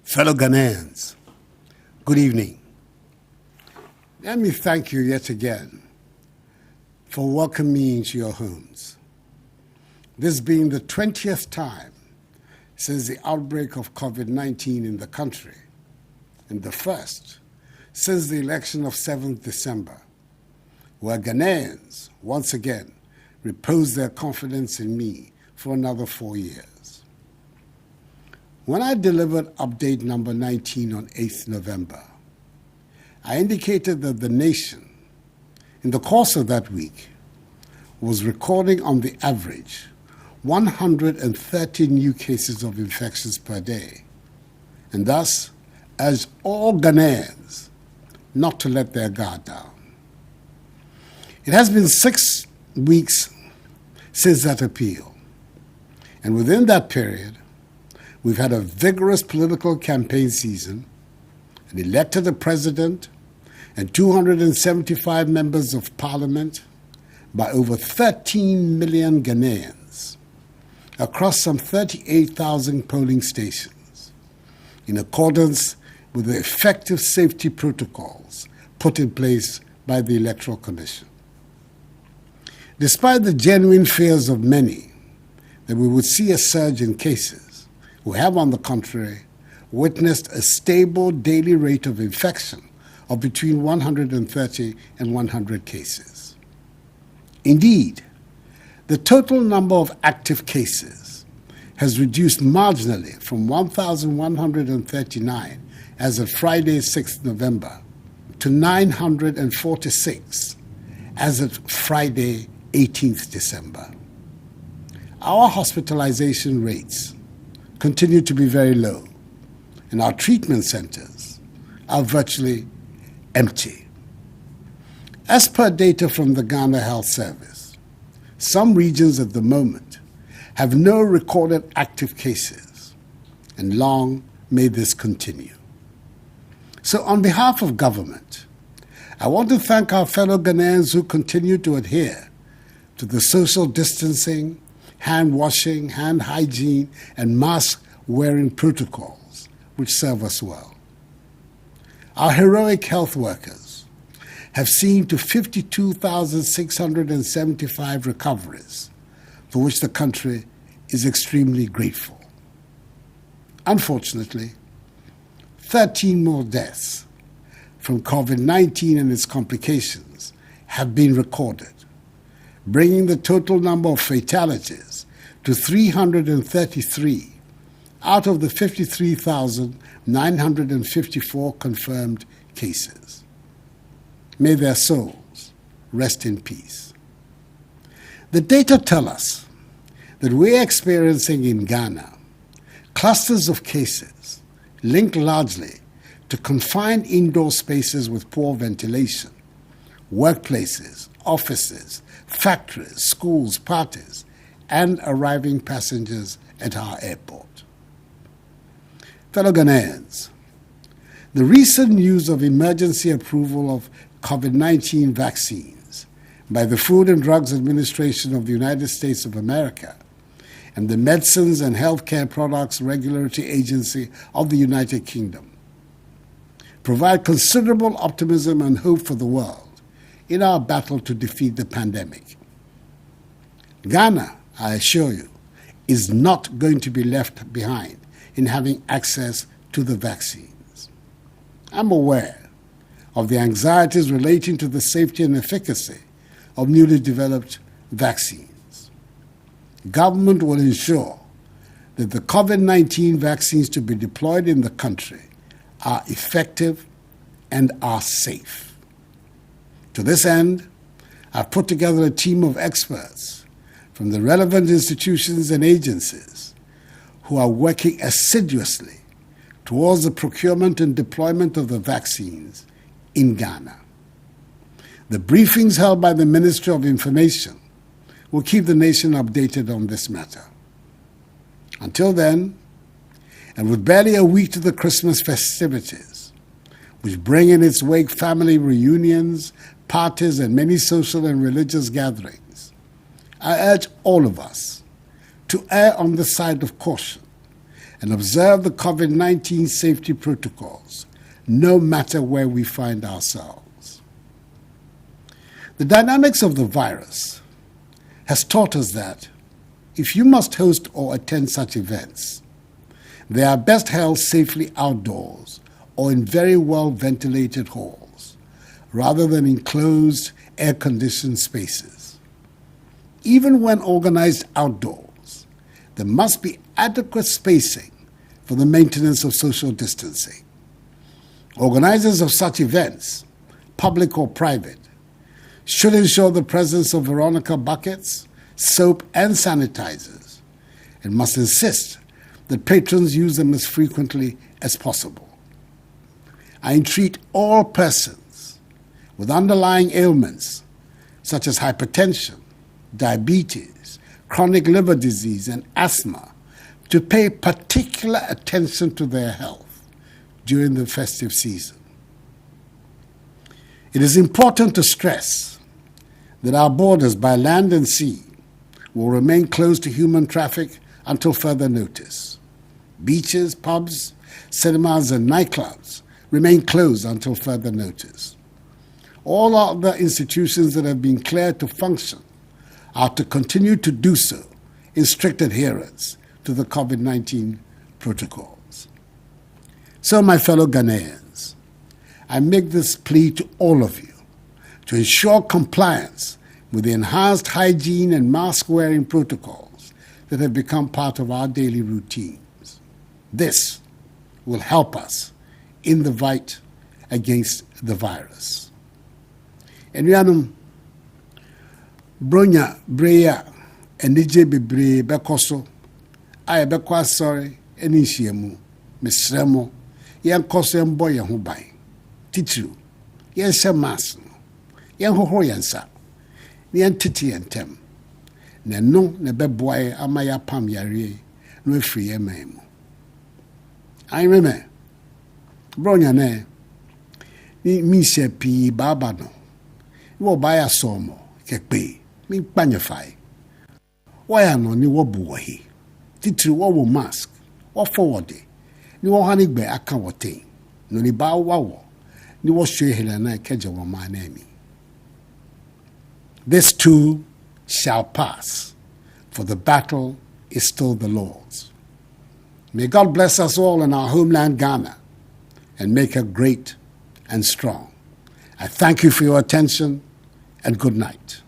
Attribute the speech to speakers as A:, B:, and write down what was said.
A: Fellow Ghanaians, good evening. Let me thank you yet again for welcoming me into your homes. This being the 20th time since the outbreak of COVID-19 in the country, and the first since the election of 7th December, where Ghanaians once again reposed their confidence in me for another 4 years. When I delivered update number 19 on 8th November, I indicated that the nation, in the course of that week, was recording on the average 130 new cases of infections per day, and thus urged all Ghanaians not to let their guard down. It has been 6 weeks since that appeal, and within that period, we've had a vigorous political campaign season and elected a president and 275 members of parliament by over 13 million Ghanaians across some 38,000 polling stations in accordance with the effective safety protocols put in place by the Electoral Commission. Despite the genuine fears of many that we would see a surge in cases, we have, on the contrary, witnessed a stable daily rate of infection of between 130 and 100 cases. Indeed, the total number of active cases has reduced marginally from 1,139 as of Friday, 6th November, to 946 as of Friday, 18th December. Our hospitalization rates continue to be very low, and our treatment centers are virtually empty. As per data from the Ghana Health Service, some regions at the moment have no recorded active cases, and long may this continue. So on behalf of government, I want to thank our fellow Ghanaians who continue to adhere to the social distancing, hand washing, hand hygiene, and mask-wearing protocols which serve us well. Our heroic health workers have seen to 52,675 recoveries, for which the country is extremely grateful. Unfortunately, 13 more deaths from COVID-19 and its complications have been recorded, bringing the total number of fatalities to 333 out of the 53,954 confirmed cases. May their souls rest in peace. The data tell us that we're experiencing in Ghana clusters of cases linked largely to confined indoor spaces with poor ventilation, workplaces, offices, factories, schools, parties, and arriving passengers at our airport. Fellow Ghanaians, the recent news of emergency approval of COVID-19 vaccines by the Food and Drugs Administration of the United States of America and the Medicines and Healthcare Products Regulatory Agency of the United Kingdom provide considerable optimism and hope for the world in our battle to defeat the pandemic. Ghana, I assure you, is not going to be left behind in having access to the vaccines. I'm aware of the anxieties relating to the safety and efficacy of newly developed vaccines. Government will ensure that the COVID-19 vaccines to be deployed in the country are effective and are safe. To this end, I've put together a team of experts from the relevant institutions and agencies who are working assiduously towards the procurement and deployment of the vaccines in Ghana. The briefings held by the Ministry of Information will keep the nation updated on this matter. Until then, and with barely a week to the Christmas festivities, which bring in its wake family reunions, parties, and many social and religious gatherings, I urge all of us to err on the side of caution and observe the COVID-19 safety protocols, no matter where we find ourselves. The dynamics of the virus has taught us that if you must host or attend such events, they are best held safely outdoors or in very well-ventilated halls, rather than in closed, air-conditioned spaces. Even when organized outdoors, there must be adequate spacing for the maintenance of social distancing. Organizers of such events, public or private, should ensure the presence of Veronica buckets, soap, and sanitizers, and must insist that patrons use them as frequently as possible. I entreat all persons with underlying ailments such as hypertension, diabetes, chronic liver disease, and asthma to pay particular attention to their health during the festive season. It is important to stress that our borders by land and sea will remain closed to human traffic until further notice. Beaches, pubs, cinemas, and nightclubs remain closed until further notice. All other institutions that have been cleared to function are to continue to do so in strict adherence to the COVID-19 protocols. So, my fellow Ghanaians, I make this plea to all of you to ensure compliance with the enhanced hygiene and mask-wearing protocols that have become part of our daily routines. This will help us in the fight against the virus. Enuanom, bronya breya enije bebre bekoso ay beko asori eni hyiamu mesremo yen koso embo ye ho ban titru yen hye mask yen hohoro yen sa yen tete yen tem na no na beboae ama ya pam yare no afiri ye man mu. I remember bronya ne mi se pi baba no wo ba ya somo kekpe mi panyefai wo ya no ni wo bu hi titiri wo mask wo forward ni wo hani gbe aka wote no ni ba wo ni wo hwe hele na keje wo ma na mi. This too shall pass, for the battle is still the Lord's. May God bless us all in our homeland Ghana and make her great and strong. I thank you for your attention and good night.